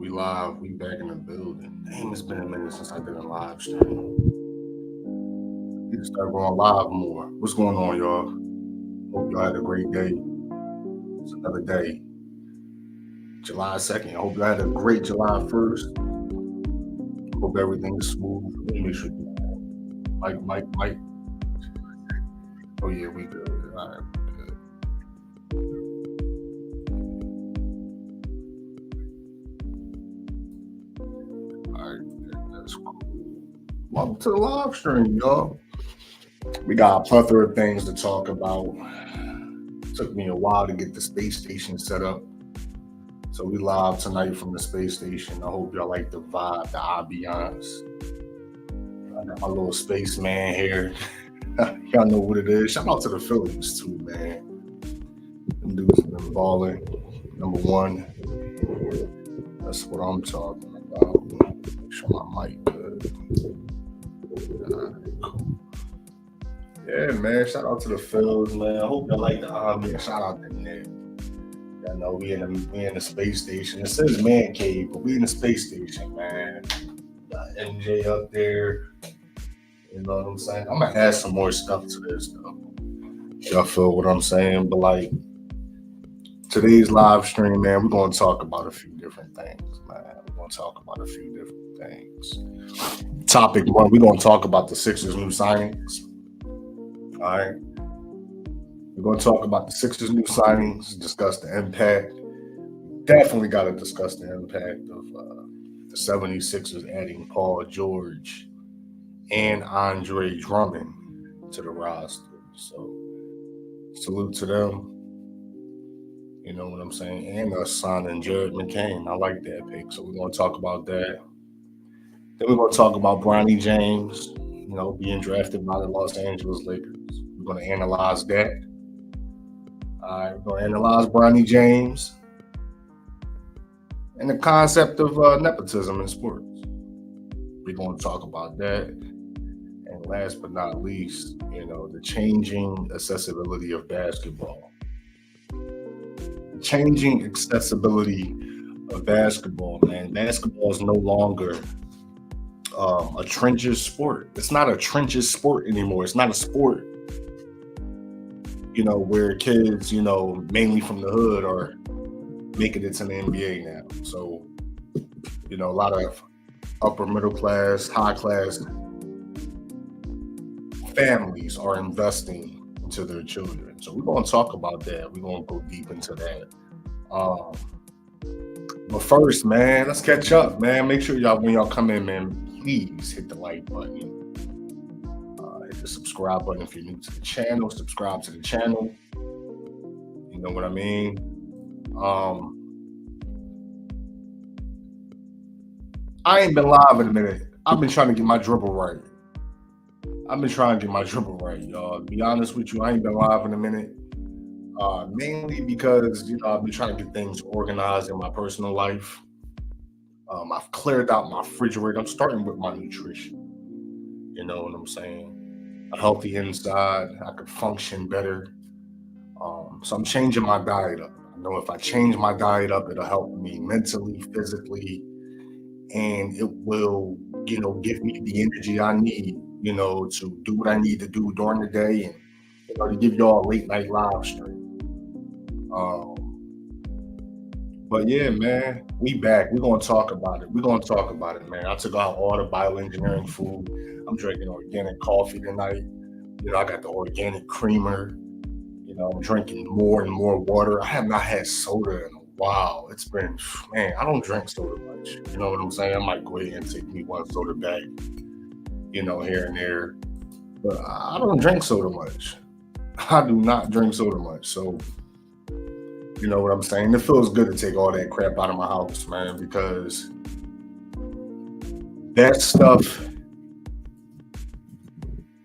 We live. We back in the building. Damn, it's been a minute since I did a live stream. Need to start going live more. What's going on, y'all? Hope y'all had a great day. It's another day. July 2nd. I hope y'all had a great July 1st. Hope everything is smooth. Let me make sure. Mike. Oh, yeah, we good. All right, we good. All right, that's cool. Welcome to the live stream, y'all. We got a plethora of things to talk about. Took me a while to get the space station set up. So we live tonight from the space station. I hope y'all like the vibe, the ambiance. I got my little spaceman here. Y'all know what it is. Shout out to the Phillies too, man. Them dudes have been balling. Number one. That's what I'm talking about. Make sure my mic good. Cool. Yeah, man. Shout out to the Phils, man. I hope y'all like the ambiance. Shout out to Nick. I know we in the space station. It says man cave, but we in the space station, man. Got MJ up there. You know what I'm saying? I'm gonna add some more stuff to this though. Y'all feel what I'm saying? But like today's live stream, man, we're gonna talk about a few different things, man. We're gonna talk about a few different things. Topic one, we're gonna talk about the Sixers' new signings. All right. We're going to talk about the Sixers' new signings, discuss the impact. Definitely got to discuss the impact of the 76ers adding Paul George and Andre Drummond to the roster. So, salute to them. You know what I'm saying? And us signing Jared McCain. I like that pick. So, we're going to talk about that. Then we're going to talk about Bronny James, being drafted by the Los Angeles Lakers. We're going to analyze that. We're going to analyze Bronny James and the concept of nepotism in sports. We're going to talk about that. And last but not least, the changing accessibility of basketball. The changing accessibility of basketball, man. Basketball is no longer a trenches sport. It's not a trenches sport anymore. It's not a sport where kids, mainly from the hood are making it to the NBA now. So, a lot of upper middle class, high class families are investing into their children. So we're going to talk about that. We're going to go deep into that. But first, man, let's catch up, man. Make sure when y'all come in, man, please hit the like button. The subscribe button if you're new to the channel. Subscribe to the channel. You know what I mean? I ain't been live in a minute. I've been trying to get my dribble right. Y'all. To be honest with you, I ain't been live in a minute. Mainly because, I've been trying to get things organized in my personal life. I've cleared out my refrigerator. I'm starting with my nutrition. You know what I'm saying? A healthy inside, I could function better. So I'm changing my diet up. I know if I change my diet up, it'll help me mentally, physically, and it will, give me the energy I need, to do what I need to do during the day and, to give y'all a late night live stream. But yeah, man, we back. We're going to talk about it. Man. I took out all the bioengineering food. I'm drinking organic coffee tonight. I got the organic creamer. I'm drinking more and more water. I have not had soda in a while. It's been, man, I don't drink soda much. You know what I'm saying? I might go ahead and take me one soda back, here and there. But I don't drink soda much. I do not drink soda much. So, you know what I'm saying? It feels good to take all that crap out of my house, man, because that stuff,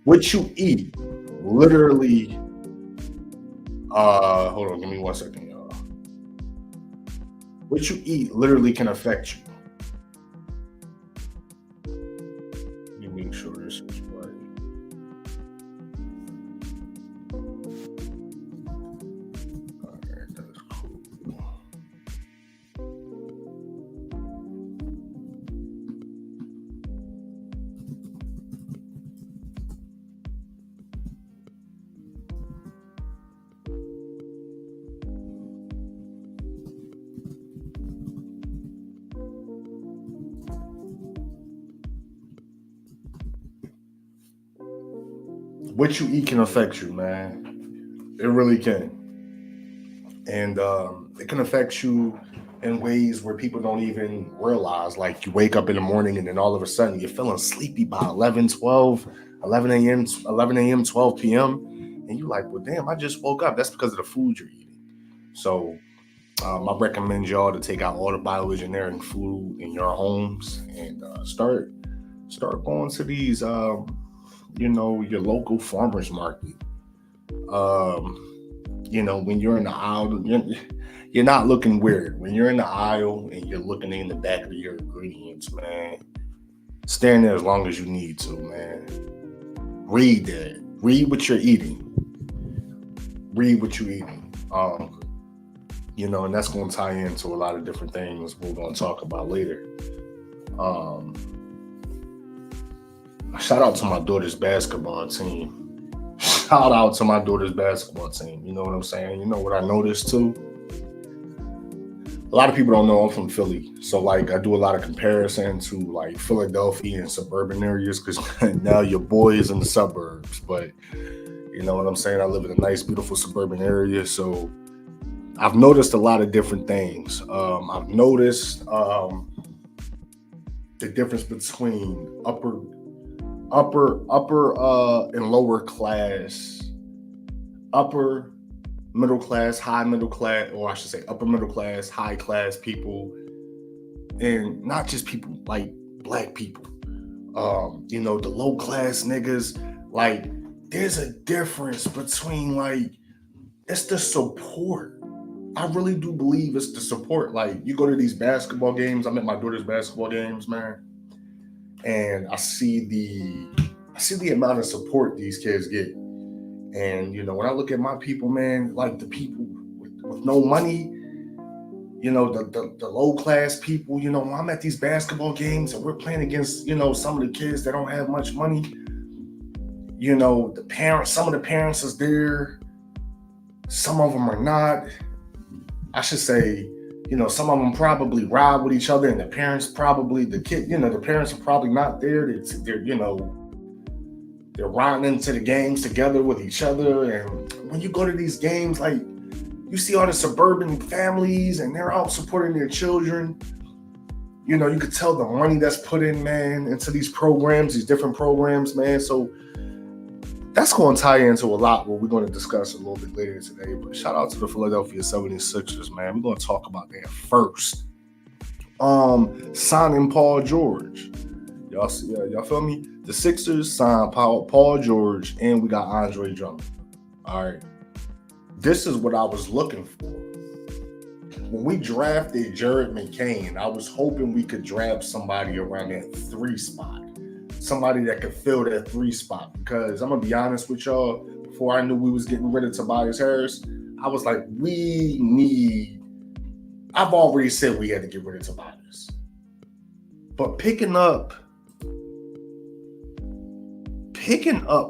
what you eat, literally, hold on, give me 1 second, y'all. What you eat literally can affect you. Let me make sure this is right. All right, that's cool. what you eat can affect you, man. It really can. And it can affect you in ways where people don't even realize. Like you wake up in the morning and then all of a sudden you're feeling sleepy by 11, 12, 11 a.m., 11 a.m., 12 p.m. And you're like, well, damn, I just woke up. That's because of the food you're eating. So I recommend y'all to take out all the bioengineering food in your homes and start going to these, your local farmers market. When you're in the aisle, you're not looking weird. When you're in the aisle and you're looking in the back of your ingredients, man, stand there as long as you need to, man. Read that. Read what you're eating. Read what you're eating. And that's going to tie into a lot of different things we're going to talk about later. Shout out to my daughter's basketball team. Shout out to my daughter's basketball team. You know what I'm saying? You know what I noticed too? A lot of people don't know I'm from Philly. So like I do a lot of comparison to like Philadelphia and suburban areas because now your boy is in the suburbs. But you know what I'm saying? I live in a nice, beautiful suburban area. So I've noticed a lot of different things. I've noticed the difference between upper and lower class, upper middle class, high middle class, or I should say upper middle class, high class people, and not just people like black people. The low class niggas, like there's a difference between like it's the support. I really do believe it's the support. Like you go to these basketball games, I'm at my daughter's basketball games, man. And I see the amount of support these kids get. And, when I look at my people, man, like the people with no money, the low class people, when I'm at these basketball games and we're playing against, some of the kids that don't have much money, the parents, some of the parents is there, some of them are not. I should say, some of them probably ride with each other and the parents probably, the parents are probably not there. They're riding into the games together with each other. And when you go to these games, like you see all the suburban families and they're out supporting their children. You could tell the money that's put in, man, into these programs, these different programs, man. So that's going to tie into a lot what we're going to discuss a little bit later today. But shout out to the Philadelphia 76ers, man. We're going to talk about that first. Signing Paul George. Y'all feel me? The Sixers signed Paul George, and we got Andre Drummond. All right. This is what I was looking for. When we drafted Jared McCain, I was hoping we could draft somebody around that 3 spot. Somebody that could fill that 3 spot. Because I'm going to be honest with y'all, before I knew we was getting rid of Tobias Harris, I was like, I've already said we had to get rid of Tobias. But picking up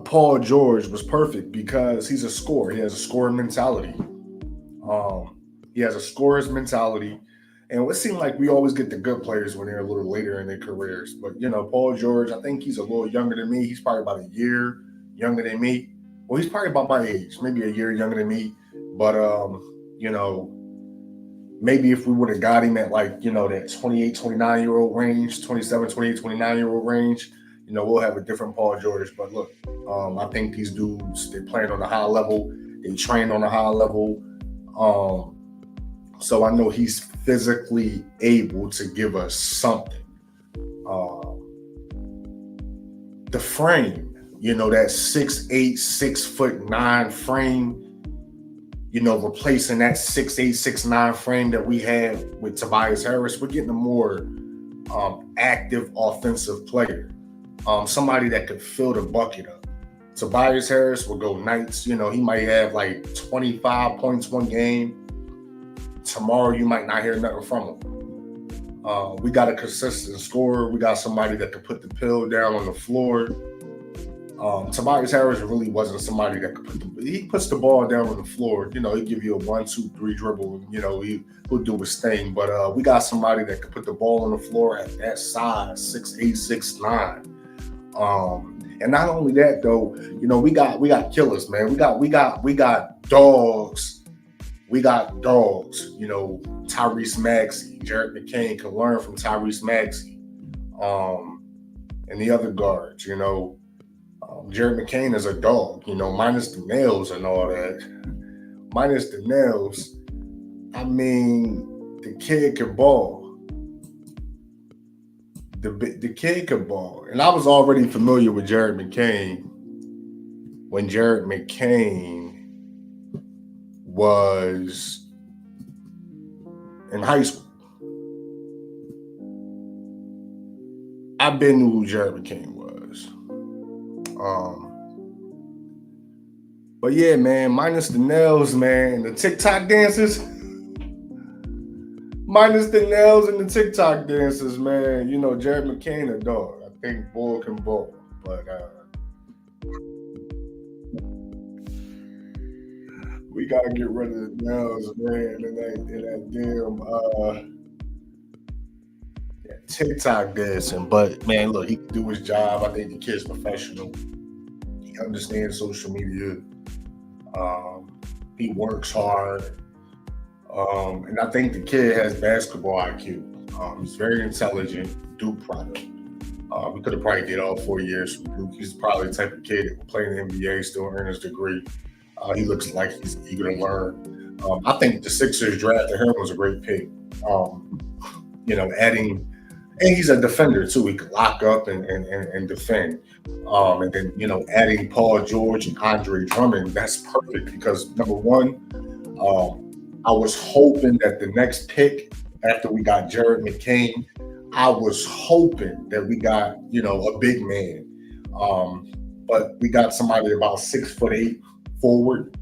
Paul George was perfect because he's a scorer. He has a scoring mentality. He has a scorer's mentality. And it seemed like we always get the good players when they're a little later in their careers. But, Paul George, I think he's a little younger than me. He's probably about a year younger than me. Well, he's probably about my age, maybe a year younger than me. But, maybe if we would have got him at like, that 28, 29-year-old range, 27, 28, 29-year-old range, we'll have a different Paul George. But look, I think these dudes, they're playing on a high level. They train on a high level. So I know he's physically able to give us something. The frame, that 6'8", 6'9" frame, replacing that 6'8", 6'9" frame that we had with Tobias Harris, we're getting a more active offensive player. Somebody that could fill the bucket up. Tobias Harris will go nights. He might have like 25 points one game. Tomorrow, you might not hear nothing from him. We got a consistent scorer. We got somebody that could put the pill down on the floor. Tobias Harris really wasn't somebody that could he puts the ball down on the floor. He'll give you a 1, 2, 3 dribble. He'll do his thing. But we got somebody that could put the ball on the floor at that size, 6'8", 6'9". And not only that though, we got killers, man. We got dogs. We got dogs. Tyrese Maxey, Jared McCain can learn from Tyrese Maxey, and the other guards. Jared McCain is a dog. Minus the nails and all that. Minus the nails. I mean, the kid can ball. The kid can ball. And I was already familiar with Jared McCain when Jared McCain was in high school. I've been knew who Jared McCain was. But yeah, man, minus the nails, man, the TikTok dances. Minus the nails and the TikTok dances, man. Jared McCain a dog. I think ball can ball. But we gotta get rid of the nails, man, and that damn TikTok dancing. But man, look, he can do his job. I think the kid's professional. He understands social media. He works hard. And I think the kid has basketball IQ. He's very intelligent, Duke product. We could have probably did all 4 years from Duke. He's probably the type of kid that will play in the NBA, still earn his degree. He looks like he's eager to learn. I think the Sixers drafted him was a great pick. Adding, and he's a defender too. He could lock up and defend. And then, adding Paul George and Andre Drummond, that's perfect because number one, I was hoping that the next pick after we got Jared McCain, I was hoping that we got, a big man. But we got somebody about 6'8" forward.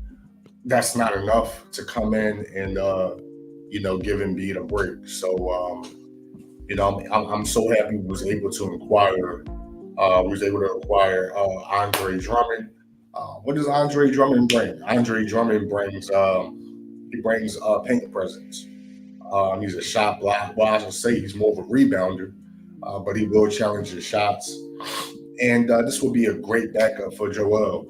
That's not enough to come in and, give Embiid a break. So, I'm so happy we was able to acquire Andre Drummond. What does Andre Drummond bring? Andre Drummond brings paint presence. He's a shot block. Well, I should say he's more of a rebounder, but he will challenge his shots. And this will be a great backup for Joel.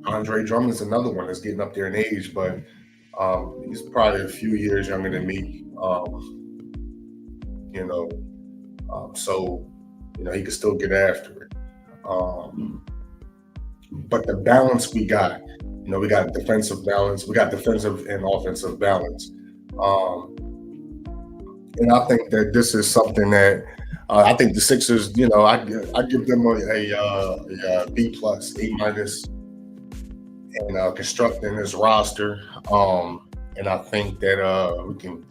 Andre Drummond is another one that's getting up there in age, but he's probably a few years younger than me. So he can still get after it. But the balance we got, we got defensive balance, we got defensive and offensive balance. And I think that this is something that I think the Sixers, I give them a B plus, A minus, and constructing this roster. And I think that we can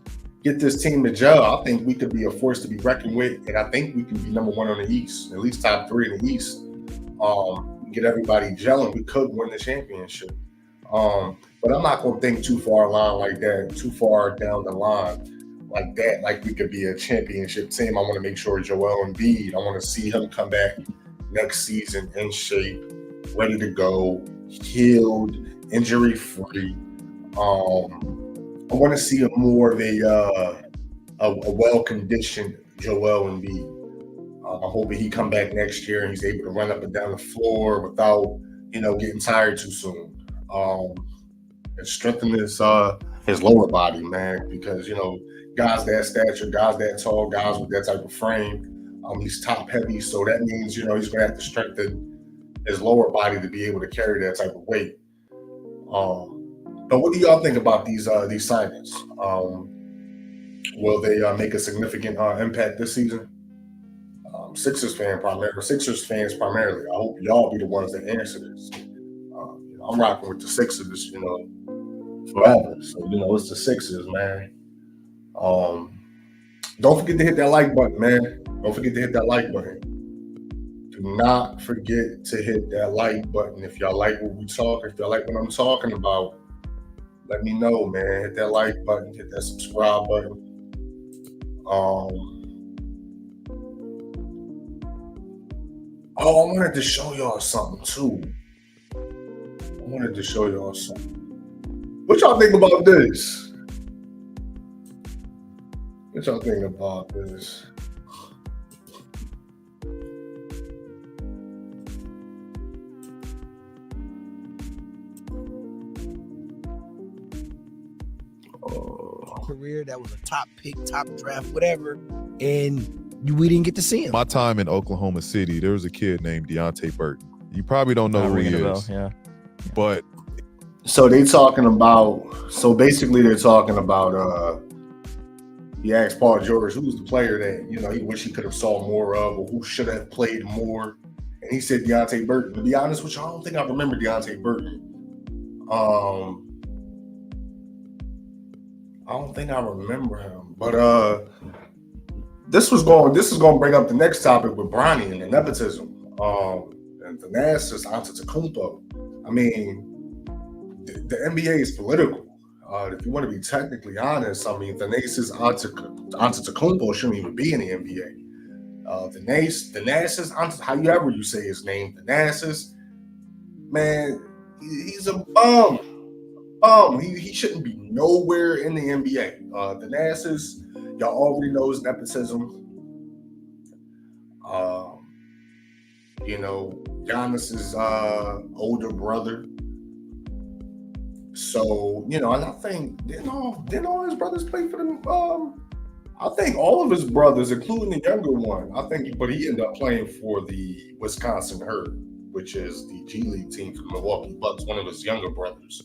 get this team to gel. I think we could be a force to be reckoned with, and I think we can be number one on the East, at least top 3 in the East. Get everybody gelling, we could win the championship. But I'm not gonna think too far along like that, too far down the line like that, like we could be a championship team. I want to make sure Joel Embiid, I want to see him come back next season in shape, ready to go, healed, injury free. I want to see more of a well-conditioned Joel Embiid. I'm hoping he come back next year and he's able to run up and down the floor without, getting tired too soon. And strengthen his lower body, man, because guys that stature, guys that tall, guys with that type of frame, he's top heavy, so that means he's gonna have to strengthen his lower body to be able to carry that type of weight. But what do y'all think about these signings? Will they make a significant impact this season? Sixers fans primarily. I hope y'all be the ones that answer this. I'm rocking with the Sixers, forever. So it's the Sixers, man. Don't forget to hit that like button, man. Don't forget to hit that like button. Do not forget to hit that like button. If y'all like what we talk, if y'all like what I'm talking about, let me know, man. Hit that like button, hit that subscribe button. I wanted to show y'all something too. What y'all think about this? career that was a top pick, top draft, whatever, and we didn't get to see him. My time in Oklahoma City, there was a kid named Deontay Burton. You probably don't know who he is. Yeah. But so basically they're talking about he asked Paul George who was the player that, he wish he could have saw more of, or who should have played more. And he said Deontay Burton. To be honest with you, I don't think I remember Deontay Burton. I don't think I remember him. But this is going to bring up the next topic with Bronny and the nepotism. And the Thanasis Antetokounmpo. I mean, the NBA is political. If you want to be technically honest, I mean, Thanasis Antetokounmpo shouldn't even be in the NBA. Thanasis, however you say his name, Thanasis, man, he's a bum. He shouldn't be nowhere in the NBA. Thanasis, y'all already know his nepotism. Giannis's older brother. So, and I think didn't all his brothers play for them? I think all of his brothers, including the younger one, but he ended up playing for the Wisconsin Herd, which is the G League team for the Milwaukee Bucks, one of his younger brothers.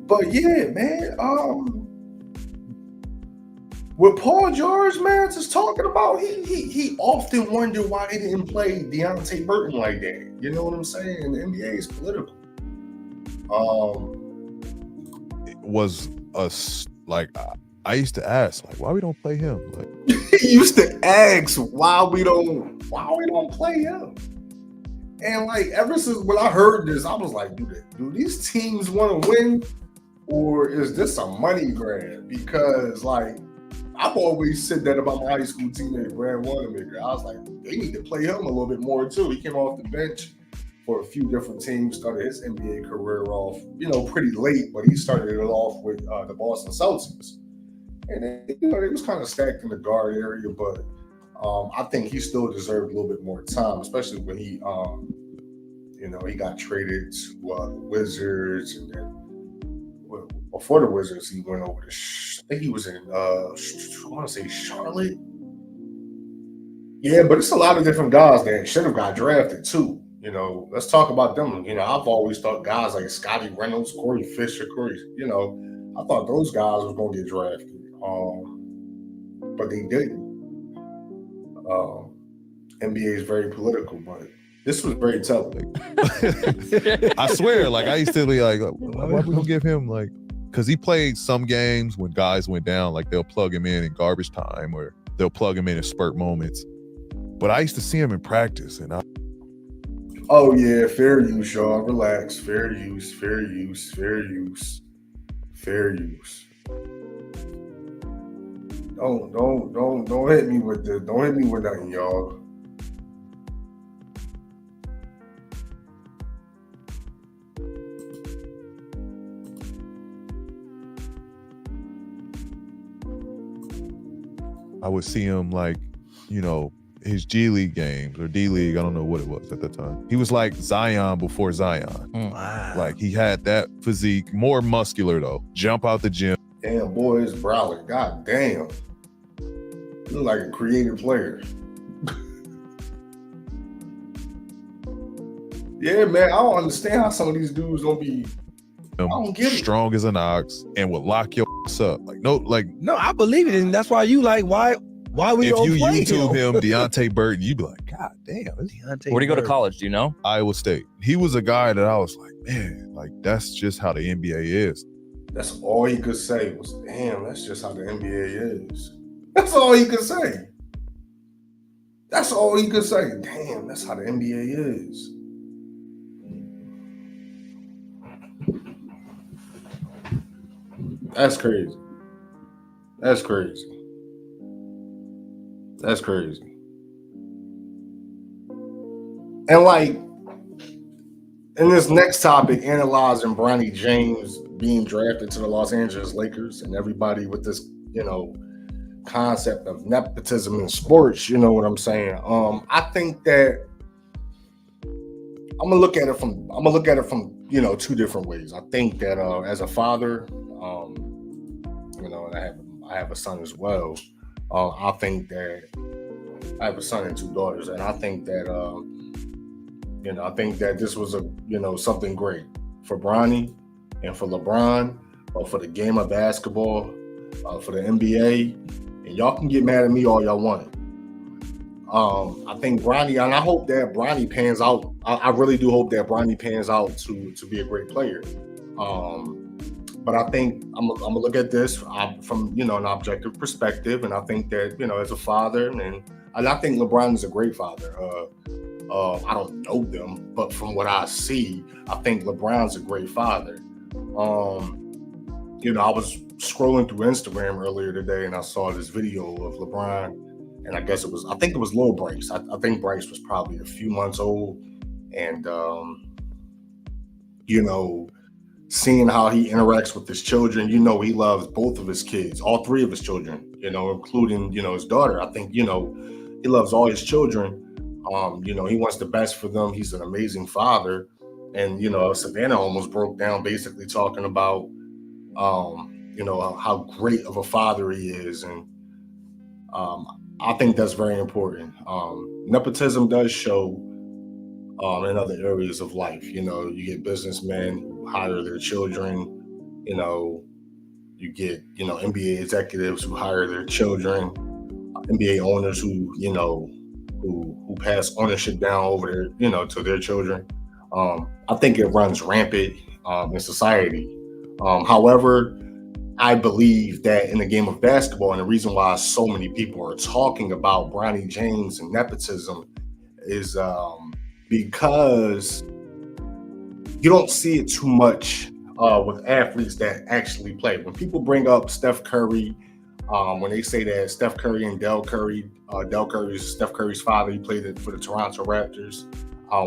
But yeah, man, what Paul George, man, is talking about, he often wondered why they didn't play Deontay Burton like that. You know what I'm saying? The NBA is political. It was I used to ask, why we don't play him? He used to ask why we don't play him. And ever since when I heard this, I was like, do these teams want to win, or is this a money grab? Because I've always said that about my high school teammate Brad Wanamaker. I was like, they need to play him a little bit more too. He came off the bench for a few different teams, started his NBA career off, pretty late, but he started it off with the Boston Celtics. And then, it was kind of stacked in the guard area, but I think he still deserved a little bit more time, especially when he, he got traded to the Wizards, and then before the Wizards, he went over to, I think he was in, I want to say Charlotte. Yeah, but it's a lot of different guys that should have got drafted too. Let's talk about them. I've always thought guys like Scotty Reynolds, Corey Fisher, I thought those guys were going to get drafted. But they didn't. NBA is very political, but this was very tough. I swear, I used to be why we don't give him because he played some games when guys went down, they'll plug him in garbage time, or they'll plug him in spurt moments. But I used to see him in practice, and oh yeah, fair use, Shaw. Relax. Fair use. Don't hit me with this. Don't hit me with nothing, y'all. I would see him his G League games or D League. I don't know what it was at the time. He was like Zion before Zion. Wow. He had that physique, more muscular though. Jump out the gym. Damn, boy, it's Broward. God damn. You look like a creative player. Yeah, man, I don't understand how some of these dudes don't be. I don't get it. Strong as an ox and would lock your ass up. No, I believe it, and that's why you why we if don't you play YouTube him, Deontay Burton, you'd be like, God damn. Where'd he go to college? Do you know? Iowa State. He was a guy that I was like, man, that's just how the NBA is. That's all he could say was, damn, that's just how the NBA is. That's all he could say. Damn, that's how the NBA is. That's crazy. And in this next topic, analyzing Bronny James being drafted to the Los Angeles Lakers and everybody with this, concept of nepotism in sports, you know what I'm saying? I think that I'm gonna look at it from two different ways. I think that as a father, and I have a son as well. I think that I have a son and 2 daughters, and I think that this was something great for Bronny and for LeBron, for the game of basketball, for the NBA. And y'all can get mad at me all y'all want. I think Bronny, and I hope that Bronny pans out. I really do hope that Bronny pans out to be a great player. But I think I'm gonna look at this from an objective perspective, and I think that as a father, and I think LeBron is a great father. I don't know them, but from what I see, I think LeBron's a great father. I was scrolling through Instagram earlier today, and I saw this video of LeBron, and I think it was little Bryce. I think Bryce was probably a few months old, and seeing how he interacts with his children, he loves both of his kids, all 3 of his children, including, his daughter. I think, he loves all his children. He wants the best for them. He's an amazing father. And, Savannah almost broke down basically talking about, how great of a father he is. And I think that's very important. Nepotism does show in other areas of life. You get businessmen who hire their children. You get, NBA executives who hire their children, NBA owners who pass ownership down over their, to their children. I think it runs rampant in society. However, I believe that in the game of basketball, and the reason why so many people are talking about Bronny James and nepotism is because you don't see it too much with athletes that actually play. When people bring up Steph Curry, when they say that Steph Curry and Del Curry is Steph Curry's father, he played for the Toronto Raptors.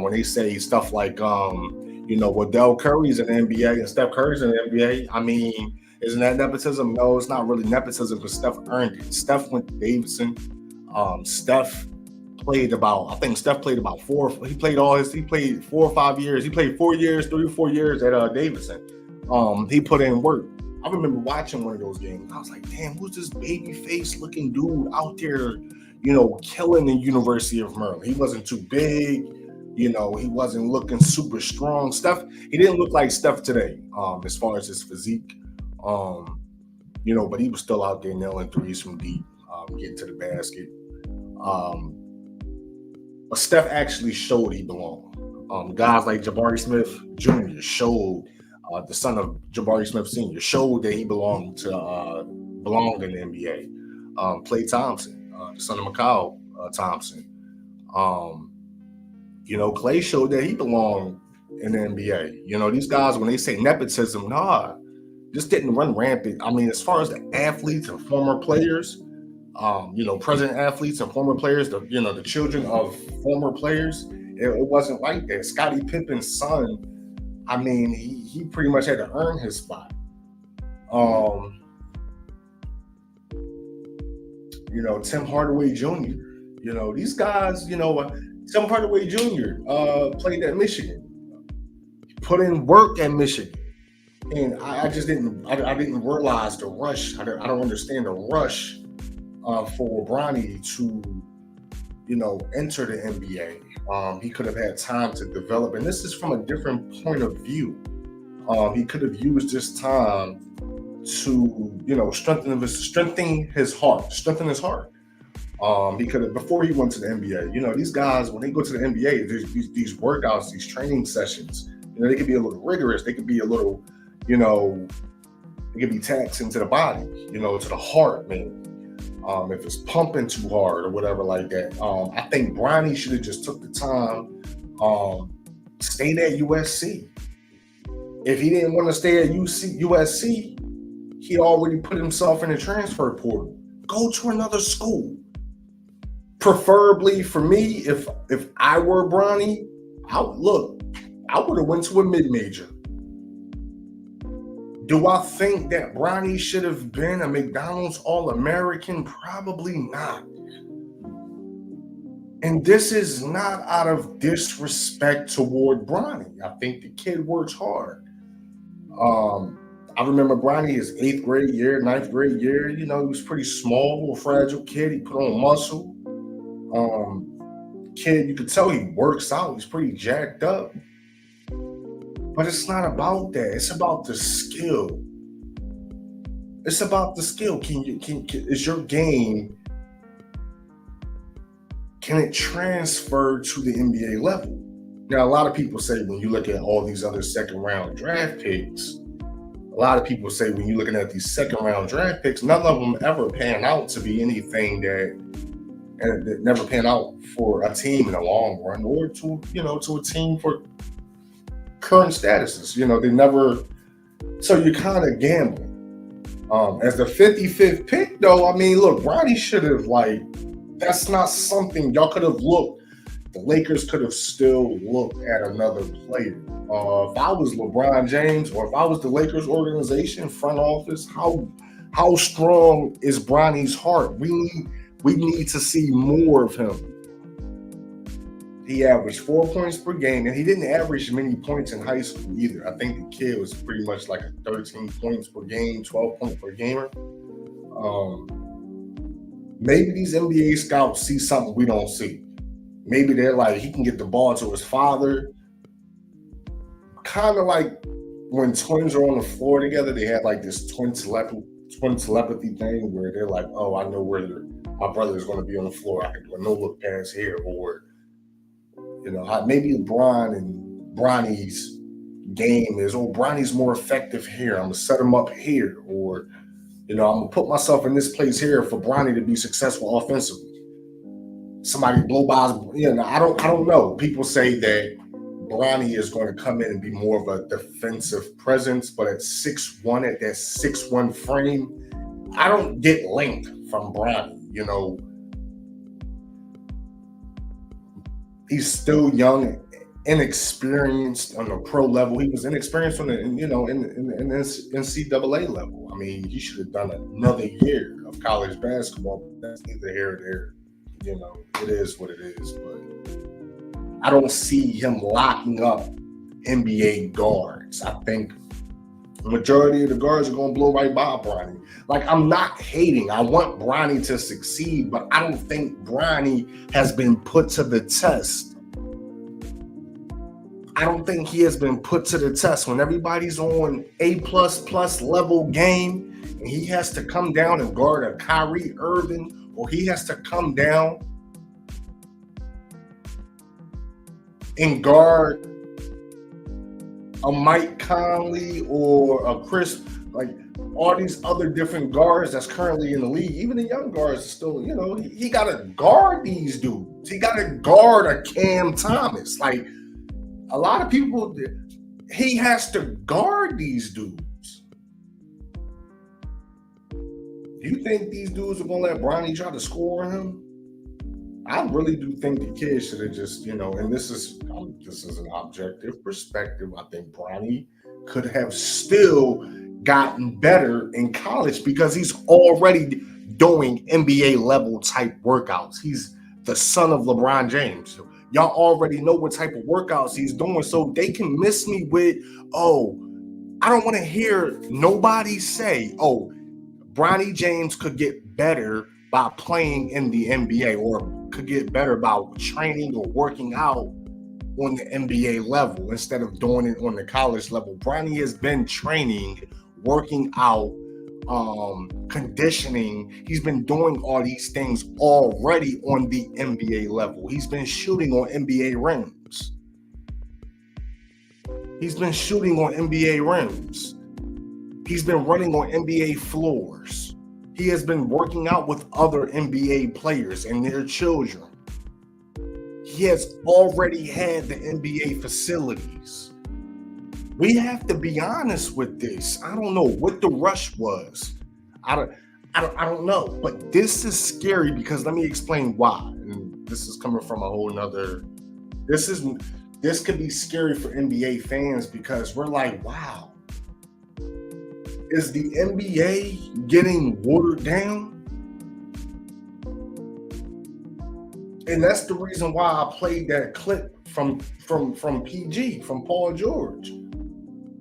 When they say stuff like, Del Curry's in the NBA and Steph Curry's in the NBA, I mean, isn't that nepotism? No, it's not really nepotism because Steph earned it. Steph went to Davidson. Steph played about 4. He played 4 or 5 years. He played 4 years, 3 or 4 years at Davidson. He put in work. I remember watching one of those games. I was like, damn, who's this baby face looking dude out there, killing the University of Maryland? He wasn't too big. He wasn't looking super strong. Steph, he didn't look like Steph today, as far as his physique. But he was still out there nailing threes from deep, getting to the basket. But Steph actually showed he belonged. Guys like Jabari Smith Jr. showed, the son of Jabari Smith Sr. showed that he belonged in the NBA. Klay Thompson, the son of Mikal Thompson. Klay showed that he belonged in the NBA. These guys, when they say nepotism, this didn't run rampant. I mean, as far as the athletes and former players, present athletes and former players, the children of former players, it wasn't like that. Scottie Pippen's son, I mean, he pretty much had to earn his spot. Tim Hardaway Jr., these guys, Tim Hardaway Jr. Played at Michigan, put in work at Michigan. And I didn't realize the rush. I don't understand the rush for Bronny to, enter the NBA. He could have had time to develop, and this is from a different point of view. He could have used this time to, strengthen his heart. He could have, before he went to the NBA. These guys, when they go to the NBA, there's these workouts, these training sessions. They could be a little rigorous. They could be a little, it could be taxing to the body, to the heart, man. If it's pumping too hard or whatever like that. I think Bronny should have just took the time, stayed at USC. If he didn't want to stay at USC, he already put himself in the transfer portal. Go to another school. Preferably for me, if I were Bronny, I would have went to a mid-major. Do I think that Bronny should have been a McDonald's All-American? Probably not. And this is not out of disrespect toward Bronny. I think the kid works hard. I remember Bronny his 8th grade year, 9th grade year. You know, he was pretty small, little fragile kid. He put on muscle. Kid, you could tell he works out. He's pretty jacked up. But it's not about that. It's about the skill. It's about the skill. Is your game, can it transfer to the NBA level? Now, a lot of people say when you look at all these other second-round draft picks, a lot of people say when you're looking at these second-round draft picks, none of them ever pan out to be anything that never pan out for a team in the long run, or to a team for current statuses. They never. So you're kind of gambling. As the 55th pick, though, I mean, look, Bronny should have, that's not something y'all could have looked. The Lakers could have still looked at another player. If I was LeBron James, or if I was the Lakers organization, front office, how strong is Bronny's heart? We need to see more of him. He averaged 4 points per game, and he didn't average many points in high school either. I think the kid was pretty much like a 13 points per game, 12 points per gamer. Maybe these NBA scouts see something we don't see. Maybe they're like, he can get the ball to his father. Kind of like when twins are on the floor together, they had like this twin telepathy thing where they're like, oh, I know where my brother is going to be on the floor. I can do a no-look pass here. Or, maybe LeBron and Bronny's game is, Bronny's more effective here. I'm going to set him up here. Or, I'm going to put myself in this place here for Bronny to be successful offensively. Somebody blow by his, I don't know. People say that Bronny is going to come in and be more of a defensive presence, but at 6'1", at that 6'1" frame, I don't get length from Bronny. He's still young, inexperienced on the pro level. He was inexperienced on the in the NCAA level. I mean, he should have done another year of college basketball. But that's neither here nor there. It is what it is. But I don't see him locking up NBA guards. I think the majority of the guards are going to blow right by Bronny. I'm not hating. I want Bronny to succeed, but I don't think Bronny has been put to the test. I don't think he has been put to the test. When everybody's on A++ level game, and he has to come down and guard a Kyrie Irving, or he has to come down and guard a Mike Conley or a Chris, all these other different guards that's currently in the league, even the young guards still, he got to guard these dudes. He got to guard a Cam Thomas. A lot of people, he has to guard these dudes. Do you think these dudes are going to let Bronny try to score on him? I really do think the kid should have just, and this is an objective perspective. I think Bronny could have still gotten better in college because he's already doing NBA level type workouts. He's the son of LeBron James. Y'all already know what type of workouts he's doing. So they can miss me with, I don't want to hear nobody say, Bronny James could get better by playing in the NBA, or could get better by training or working out on the NBA level instead of doing it on the college level. Bronny has been training, working out, conditioning. He's been doing all these things already on the NBA level. He's been shooting on NBA rims. He's been shooting on NBA rims. He's been running on NBA floors. He has been working out with other NBA players and their children. He has already had the NBA facilities. We have to be honest with this. I don't know what the rush was. I don't know. But this is scary because let me explain why. And this is coming from a whole nother. This could be scary for NBA fans because we're like, wow. Is the NBA getting watered down? And that's the reason why I played that clip from PG, from Paul George.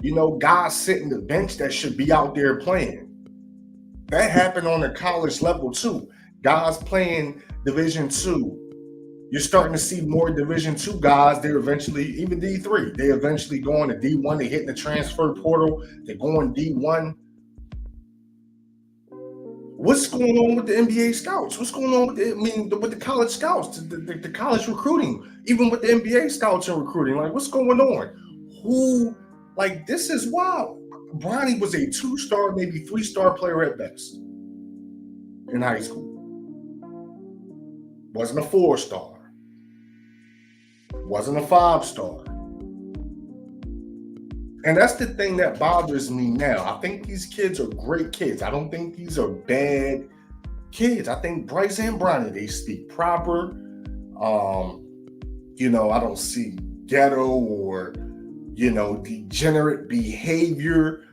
You know, guys sitting the bench that should be out there playing. That happened on the college level too. Guys playing Division II. You're starting to see more Division II guys. They're eventually, even D3, they eventually going to D1. They hitting the transfer portal. They're going D1. What's going on with the NBA scouts? What's going on with the college scouts, the college recruiting, even with the NBA scouts and recruiting? Like, what's going on? This is wild. Bronny was a 2-star, maybe 3-star player at best in high school. Wasn't a 4-star. Wasn't a 5-star. And that's the thing that bothers me now. I think these kids are great kids. I don't think these are bad kids. I think Bryce and Bronny, they speak proper. I don't see ghetto or, degenerate behavior.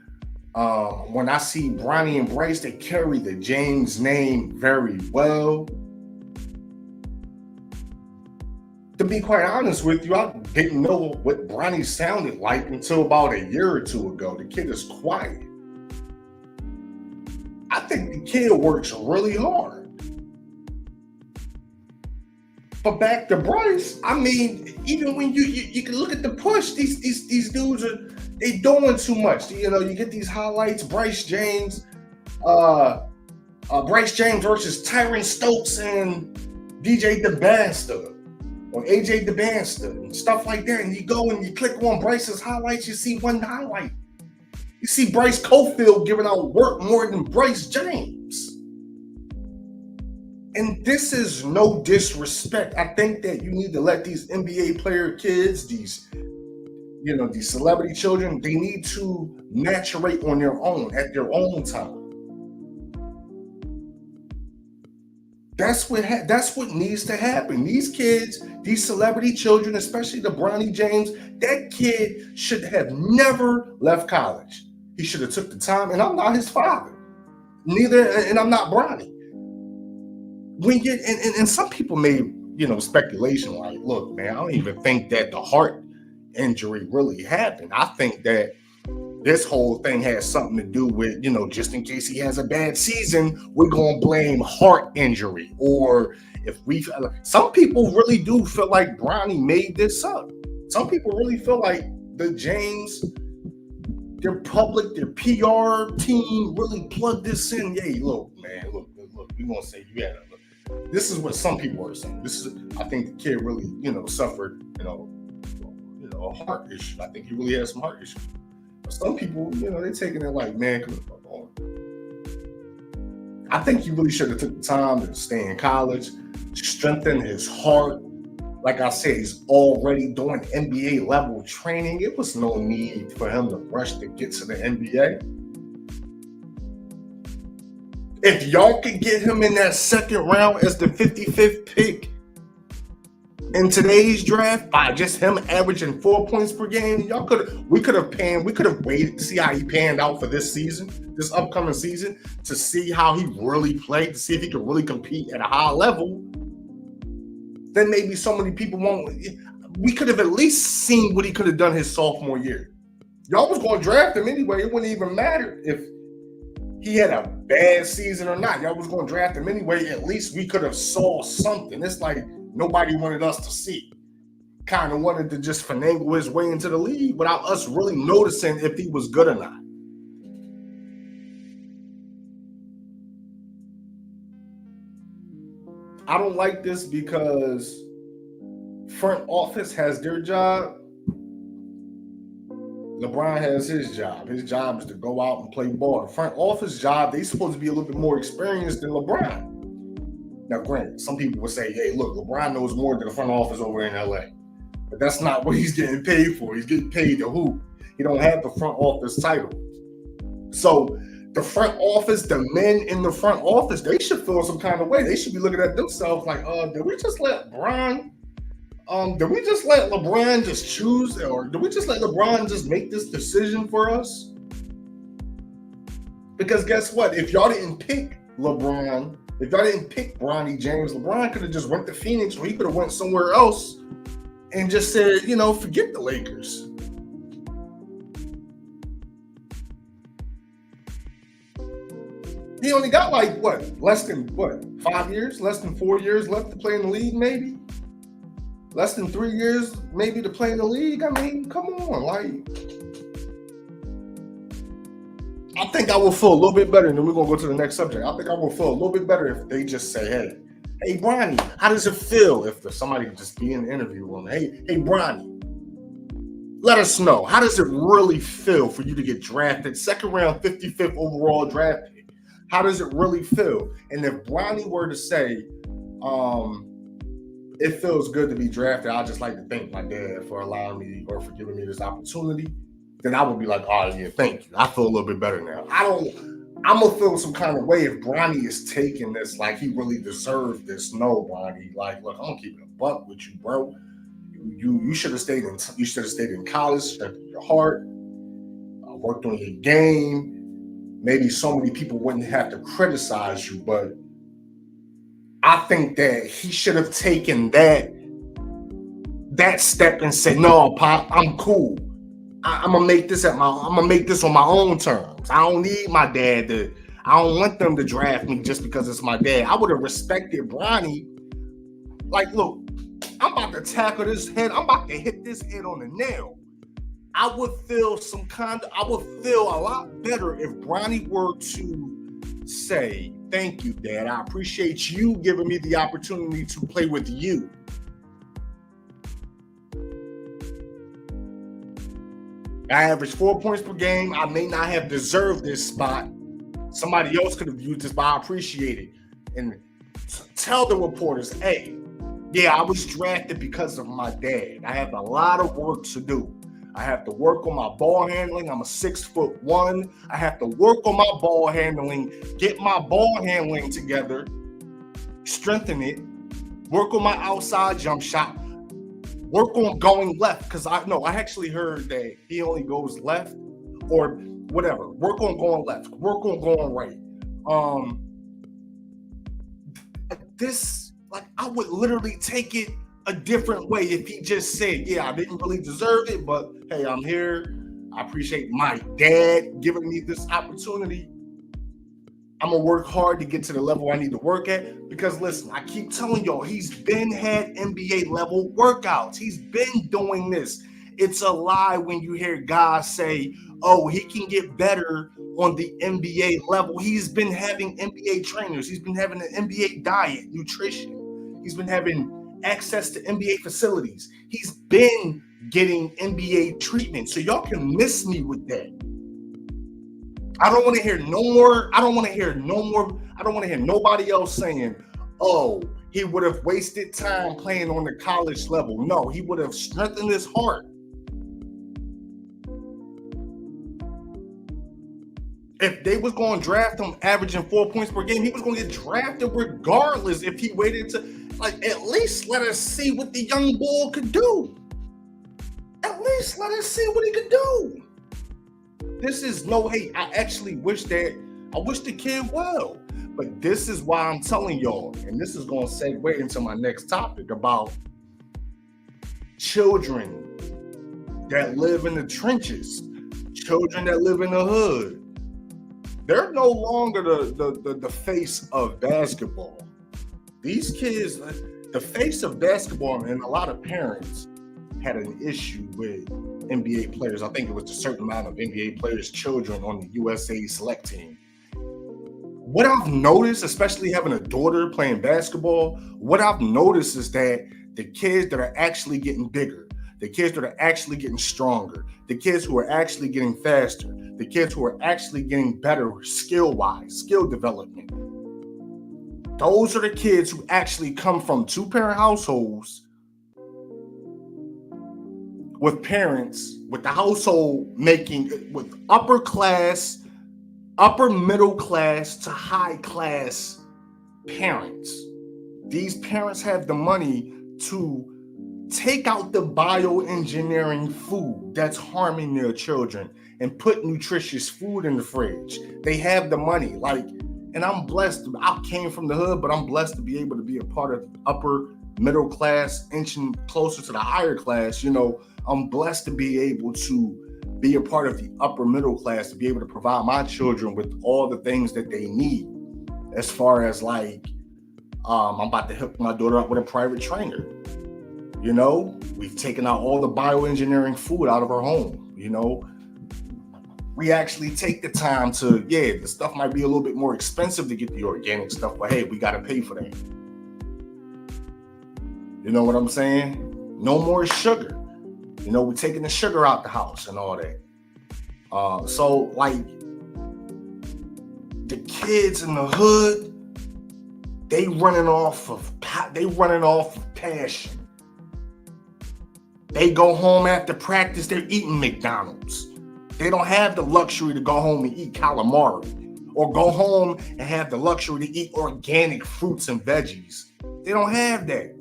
When I see Bronny and Bryce, they carry the James name very well. To be quite honest with you, I didn't know what Bronny sounded like until about a year or two ago. The kid is quiet. I think the kid works really hard. But back to Bryce, even when you can look at the push, these dudes they doing too much. You get these highlights, Bryce James versus Tyron Stokes and DJ DeBasta. Or AJ DeBasta and stuff like that. And you go and you click on Bryce's highlights, you see one highlight. You see Bryce Cofield giving out work more than Bryce James. And this is no disrespect. I think that you need to let these NBA player kids, these celebrity children, they need to maturate on their own, at their own time. That's what needs to happen. These kids, these celebrity children, especially the Bronny James, that kid should have never left college. He should have took the time, and I'm not his father. And I'm not Bronny. And some people made, speculation like, look, man, I don't even think that the heart injury really happened. I think that this whole thing has something to do with, just in case he has a bad season, we're going to blame heart injury. Or some people really do feel like Bronny made this up. Some people really feel like the James, their PR team really plugged this in. Hey, look, man, look, we're going to say you had this is what some people are saying. I think the kid really, suffered, a heart issue. I think he really has some heart issues. Some people, they're taking it like, man, I think he really should have took the time to stay in college, strengthen his heart. Like I said, he's already doing NBA level training. It was no need for him to rush to get to the NBA. If y'all could get him in that second round as the 55th pick in today's draft by just him averaging 4 points per game, we could have waited to see how he panned out for this upcoming season, to see how he really played, to see if he could really compete at a high level. Then maybe so many people we could have at least seen what he could have done his sophomore year. Y'all was going to draft him anyway. It wouldn't even matter if he had a bad season or not. Y'all was going to draft him anyway. At least we could have saw something. It's like nobody wanted us to see. Kind of wanted to just finagle his way into the league without us really noticing if he was good or not. I don't like this because front office has their job. LeBron has his job. His job is to go out and play ball. The front office job, they're supposed to be a little bit more experienced than LeBron. Now, granted, some people would say, hey, look, LeBron knows more than the front office over in LA. But that's not what he's getting paid for. He's getting paid to hoop. He don't have the front office title. So the front office, the men in the front office, they should feel some kind of way. They should be looking at themselves like, did we just let LeBron just choose, or did we just let LeBron just make this decision for us? Because guess what? If y'all didn't pick LeBron If y'all didn't pick Bronny James, LeBron could have just went to Phoenix, or he could have went somewhere else and just said, forget the Lakers. He only got less than 5 years, less than 4 years left to play in the league, maybe? Less than 3 years, maybe, to play in the league? I mean, come on, I think I will feel a little bit better, and then we're going to go to the next subject. I think I will feel a little bit better if they just say, hey, Bronny, how does it feel if somebody could just be in the interview room? Hey, Bronny, let us know. How does it really feel for you to get drafted? Second round, 55th overall draft pick. How does it really feel? And if Bronny were to say, it feels good to be drafted, I'd just like to thank my dad for allowing me or for giving me this opportunity, then I would be like, oh yeah, thank you. I feel a little bit better now. I'm gonna feel some kind of way if Bronny is taking this like he really deserved this. No, Bronny, look, I'm gonna keep it a buck with you, bro. You should have stayed in college, strengthened your heart, worked on your game. Maybe so many people wouldn't have to criticize you, but I think that he should have taken that step and said, no, Pop, I'm cool. I'm gonna make this on my own terms. I don't need my dad I don't want them to draft me just because it's my dad. I would have respected Bronny. Look, I'm about to tackle this head. I'm about to hit this head on the nail. I would feel a lot better if Bronny were to say, thank you, Dad. I appreciate you giving me the opportunity to play with you. I averaged 4 points per game. I may not have deserved this spot. Somebody else could have used this, but I appreciate it. And tell the reporters, hey, yeah, I was drafted because of my dad. I have a lot of work to do. I have to work on my ball handling. I'm a 6'1". I have to work on my ball handling, get my ball handling together, strengthen it, work on my outside jump shot, work on going left, because I actually heard that he only goes left or whatever. Work on going left, work on going right. I would literally take it a different way if he just said, yeah, I didn't really deserve it, but hey, I'm here. I appreciate my dad giving me this opportunity. I'm gonna work hard to get to the level I need to work at, because listen, I keep telling y'all, he's been had NBA level workouts. He's been doing this. It's a lie when you hear guys say, oh, he can get better on the NBA level. He's been having NBA trainers. He's been having an NBA diet, nutrition. He's been having access to NBA facilities. He's been getting NBA treatment. So y'all can miss me with that. I don't want to hear no more. I don't want to hear nobody else saying, oh, he would have wasted time playing on the college level. No, he would have strengthened his heart. If they was going to draft him averaging 4 points per game, he was going to get drafted regardless if he waited to, at least let us see what the young bull could do. At least let us see what he could do. This is no hate. I actually wish the kid well. But this is why I'm telling y'all, and this is going to segue into my next topic about children that live in the trenches, children that live in the hood. They're no longer the face of basketball. These kids, the face of basketball, and a lot of parents had an issue with NBA players. I think it was a certain amount of NBA players' children on the USA select team. What I've noticed, especially having a daughter playing basketball, what I've noticed is that the kids that are actually getting bigger, the kids that are actually getting stronger, the kids who are actually getting faster, the kids who are actually getting better skill-wise, skill development, those are the kids who actually come from two-parent households with parents, with the household with upper middle class to high class parents. These parents have the money to take out the bioengineering food that's harming their children and put nutritious food in the fridge. They have the money. And I'm blessed. I came from the hood, but I'm blessed to be able to be a part of the upper middle class, inching closer to the higher class. You know, I'm blessed to be able to be a part of the upper middle class, to be able to provide my children with all the things that they need. As far as like, I'm about to hook my daughter up with a private trainer. You know, we've taken out all the bioengineering food out of our home. You know, we actually take the time to, the stuff might be a little bit more expensive to get the organic stuff, but hey, we got to pay for that. You know what I'm saying? No more sugar. You know, we're taking the sugar out the house and all that. So like the kids in the hood, they running off of passion. They go home after practice, they're eating McDonald's. They don't have the luxury to go home and eat calamari or go home and have the luxury to eat organic fruits and veggies. They don't have that.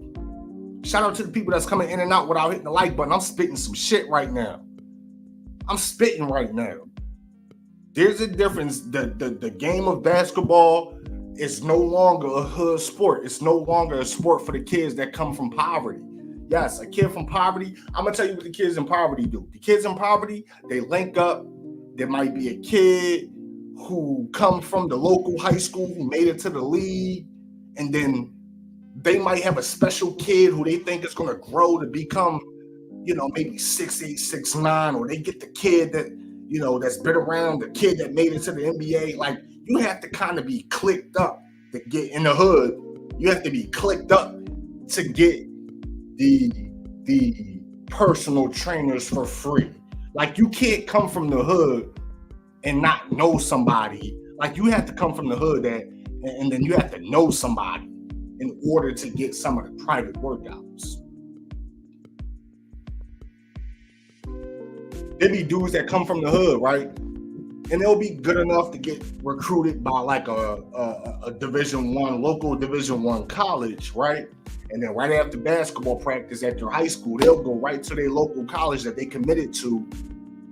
Shout out to the people that's coming in and out without hitting the like button. I'm spitting some shit right now. There's a difference. The game of basketball is no longer a hood sport. It's no longer a sport for the kids that come from poverty. Yes, a kid from poverty. I'm going to tell you what the kids in poverty do. The kids in poverty, they link up. There might be a kid who comes from the local high school who made it to the league. And then they might have a special kid who they think is going to grow to become, you know, maybe 6'8", 6'9", or they get the kid that, you know, that's been around, the kid that made it to the NBA. Like, you have to kind of be clicked up to get in the hood. You have to be clicked up to get the personal trainers for free. Like, you can't come from the hood and not know somebody. Like, you have to come from the hood and then you have to know somebody in order to get some of the private workouts. There be dudes that come from the hood, right? And they'll be good enough to get recruited by like a Division I, local Division I college, right? And then right after basketball practice at their high school, they'll go right to their local college that they committed to.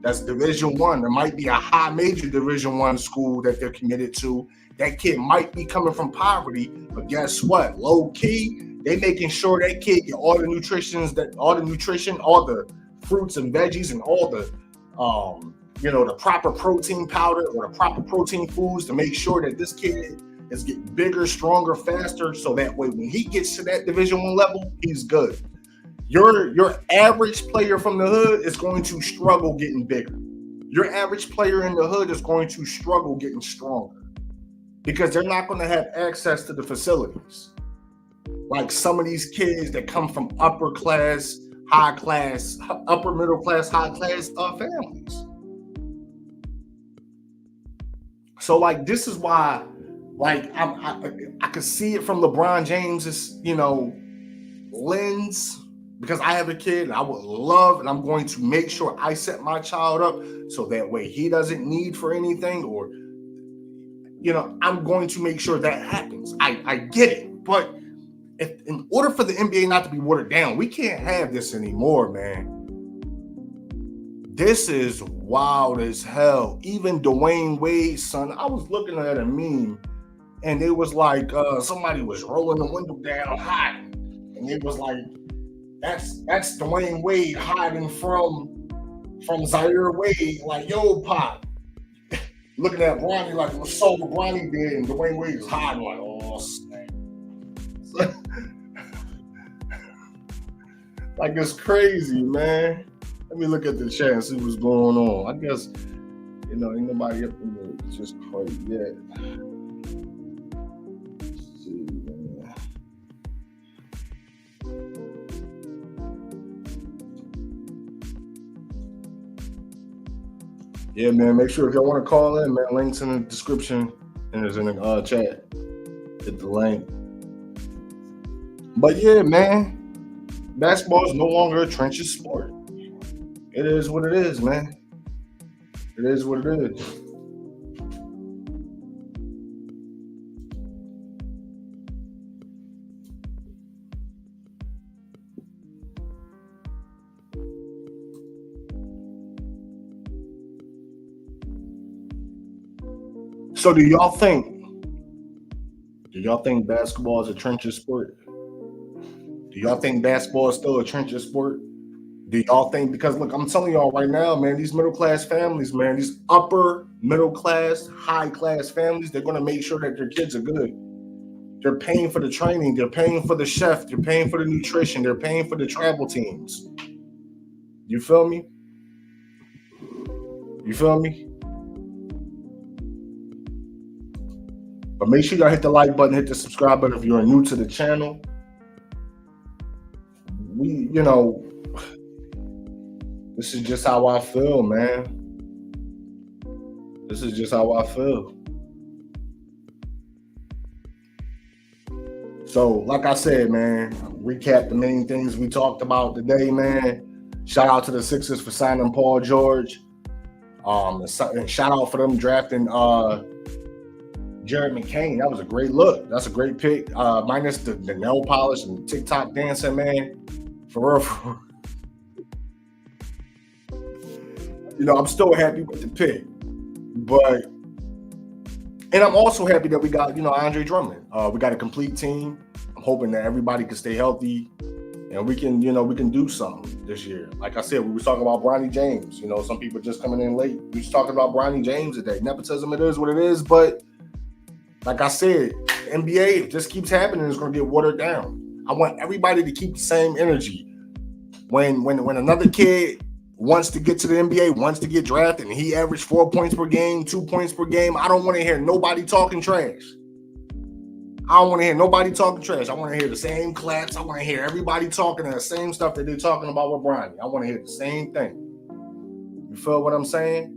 That's Division I. There might be a high major Division I school that they're committed to. That kid might be coming from poverty, but guess what? Low key, they making sure that kid get all the nutrition, all the fruits and veggies, and all the the proper protein powder or the proper protein foods to make sure that this kid is getting bigger, stronger, faster, so that way when he gets to that Division I level, he's good. Your average player from the hood is going to struggle getting bigger. Your average player in the hood is going to struggle getting stronger because they're not going to have access to the facilities. Like some of these kids that come from upper middle class, high class families. So like this is why, like I could see it from LeBron James's lens, because I have a kid and I would love, and I'm going to make sure I set my child up so that way he doesn't need for anything, or I'm going to make sure that happens. I get it, but if in order for the NBA not to be watered down, we can't have this anymore, man. This is wild as hell. Even Dwayne Wade's son, I was looking at a meme and it was like somebody was rolling the window down hot, and it was like that's Dwayne Wade hiding from Zaire Wade, like, yo, Pop. Looking at Bronny like it was so what Bronny did, and Dwayne Wade is hiding like, oh snap. Like, it's crazy, man. Let me look at the chat and see what's going on. I guess, ain't nobody up in there just quite yet. Let's see, man. Yeah, man, make sure if y'all want to call in, man, links in the description and it's in the chat. Hit the link. But yeah, man, basketball is no longer a trenches sport. It is what it is, man. It is what it is. So do y'all think Do y'all think basketball is a trenches sport? Do y'all think basketball is still a trenches sport? Do y'all think, because look, I'm telling y'all right now, man, these middle class families, man, these upper middle class, high class families, they're going to make sure that their kids are good. They're paying for the training. They're paying for the chef. They're paying for the nutrition. They're paying for the travel teams. You feel me? You feel me? But make sure y'all hit the like button, hit the subscribe button if you're new to the channel. This is just how I feel, man. This is just how I feel. So, like I said, man, recap the main things we talked about today, man. Shout out to the Sixers for signing Paul George. And shout out for them drafting Jared McCain. That was a great look. That's a great pick. Minus the nail polish and TikTok dancing, man. For real, for real. I'm still happy with the pick. And I'm also happy that we got, Andre Drummond. We got a complete team. I'm hoping that everybody can stay healthy and we can do something this year. Like I said, we were talking about Bronny James. Some people just coming in late. We was talking about Bronny James today. Nepotism, it is what it is. But like I said, NBA, if this keeps happening, it's going to get watered down. I want everybody to keep the same energy. When another kid wants to get to the NBA, wants to get drafted, and he averaged 4 points per game, 2 points per game, I don't want to hear nobody talking trash. I don't want to hear nobody talking trash. I want to hear the same claps. I want to hear everybody talking the same stuff that they're talking about with Bronny. I want to hear the same thing. You feel what I'm saying?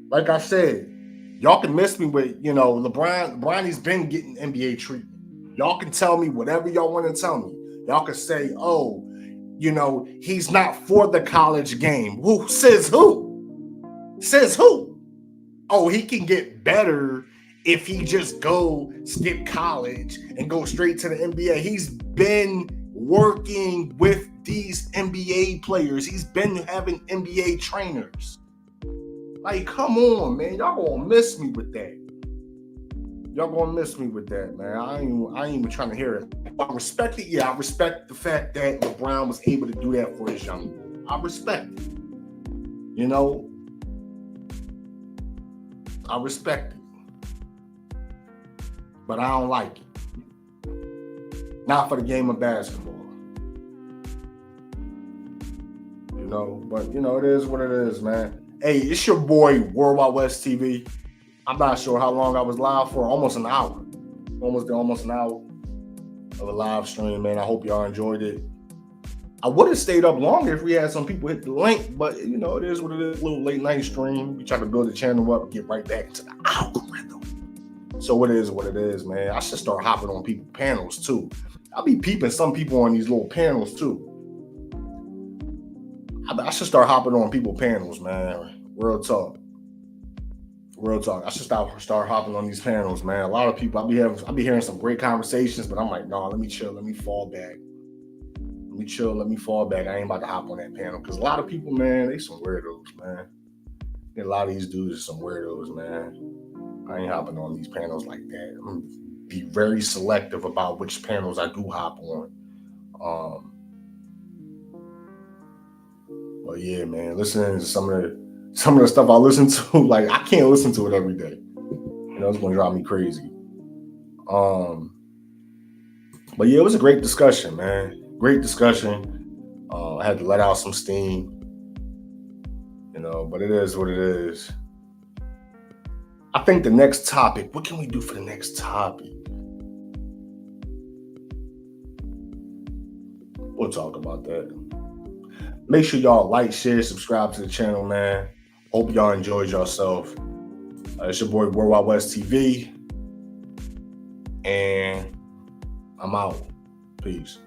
Like I said, y'all can miss me with, Bronny's been getting NBA treatment. Y'all can tell me whatever y'all want to tell me. Y'all can say, oh, he's not for the college game. Who says who? Says who? Oh, he can get better if he just skip college and go straight to the NBA. He's been working with these NBA players. He's been having NBA trainers. Like, come on, man. Y'all gonna miss me with that. Y'all gonna miss me with that, man. I ain't even trying to hear it. I respect it. Yeah, I respect the fact that LeBron was able to do that for his young boy. I respect it. I respect it. But I don't like it. Not for the game of basketball. But it is what it is, man. Hey, it's your boy, Worldwide West TV. I'm not sure how long I was live for. Almost an hour. Almost an hour of a live stream, man. I hope y'all enjoyed it. I would have stayed up longer if we had some people hit the link, but it is what it is. A little late night stream. We try to build the channel up, get right back into the algorithm. So it is what it is, man. I should start hopping on people's panels too. I'll be peeping some people on these little panels too. I should start hopping on people's panels, man. Real talk. I should start hopping on these panels, man. A lot of people, I'll be hearing some great conversations, but I'm like, no, let me chill, let me fall back. I ain't about to hop on that panel because a lot of people, man, they some weirdos, man. A lot of these dudes are some weirdos, man. I ain't hopping on these panels like that. I'm gonna be very selective about which panels I do hop on. But yeah, man, listening to some of the stuff I listen to, like I can't listen to it every day. It's gonna drive me crazy. But yeah, it was a great discussion, man. Great discussion. I had to let out some steam. But it is what it is. I think the next topic, what can we do for the next topic? We'll talk about that. Make sure y'all like, share, subscribe to the channel, man. Hope y'all enjoyed yourself. It's your boy, Worldwide West TV. And I'm out. Peace.